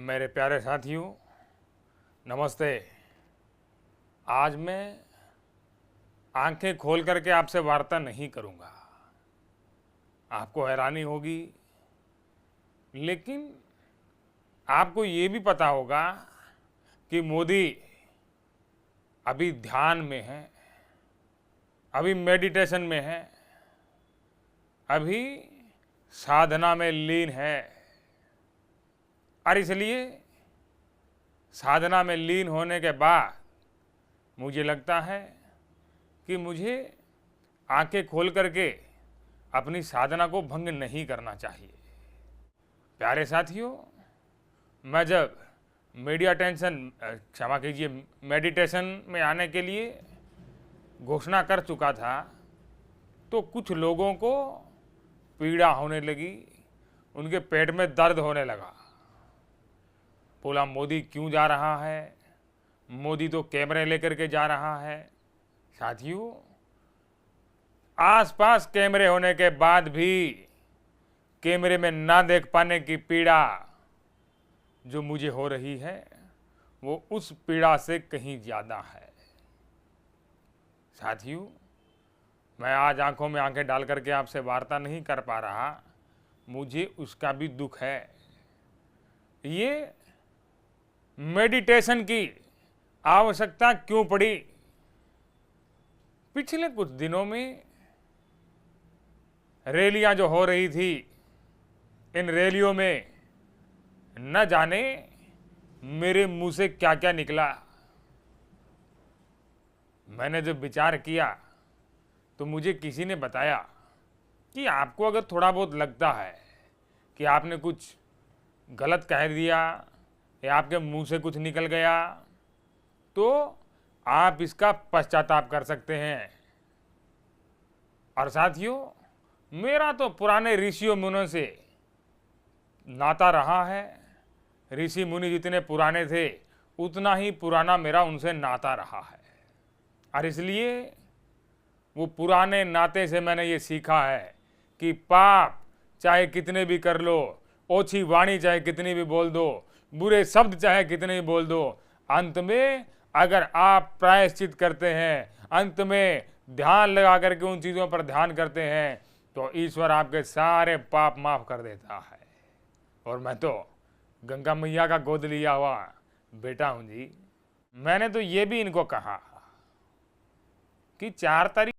मेरे प्यारे साथियों, नमस्ते। आज मैं आंखें खोल करके आपसे वार्ता नहीं करूंगा। आपको हैरानी होगी, लेकिन आपको ये भी पता होगा कि मोदी अभी ध्यान में है, अभी मेडिटेशन में है, अभी साधना में लीन है। और इसलिए साधना में लीन होने के बाद मुझे लगता है कि मुझे आंखें खोल करके अपनी साधना को भंग नहीं करना चाहिए। प्यारे साथियों, मैं जब क्षमा कीजिए मेडिटेशन में आने के लिए घोषणा कर चुका था, तो कुछ लोगों को पीड़ा होने लगी, उनके पेट में दर्द होने लगा। बोला, मोदी क्यों जा रहा है? मोदी तो कैमरे लेकर के जा रहा है। साथियों, आसपास कैमरे होने के बाद भी कैमरे में ना देख पाने की पीड़ा जो मुझे हो रही है, वो उस पीड़ा से कहीं ज़्यादा है। साथियों, मैं आज आंखों में आंखें डाल करके आपसे वार्ता नहीं कर पा रहा, मुझे उसका भी दुख है। ये मेडिटेशन की आवश्यकता क्यों पड़ी? पिछले कुछ दिनों में रैलियां जो हो रही थी, इन रैलियों में न जाने मेरे मुंह से क्या क्या निकला। मैंने जब विचार किया तो मुझे किसी ने बताया कि आपको अगर थोड़ा बहुत लगता है कि आपने कुछ गलत कह दिया या आपके मुंह से कुछ निकल गया, तो आप इसका पश्चाताप कर सकते हैं। और साथियों, मेरा तो पुराने ऋषियों मुनियों से नाता रहा है। ऋषि मुनि जितने पुराने थे, उतना ही पुराना मेरा उनसे नाता रहा है। और इसलिए वो पुराने नाते से मैंने ये सीखा है कि पाप चाहे कितने भी कर लो, ओछी वाणी चाहे कितनी भी बोल दो, बुरे शब्द चाहे कितने भी बोल दो, अंत में अगर आप प्रायश्चित करते हैं, अंत में ध्यान लगा करके उन चीज़ों पर ध्यान करते हैं, तो ईश्वर आपके सारे पाप माफ कर देता है। और मैं तो गंगा मैया का गोद लिया हुआ बेटा हूं जी। मैंने तो ये भी इनको कहा कि 4 तारीख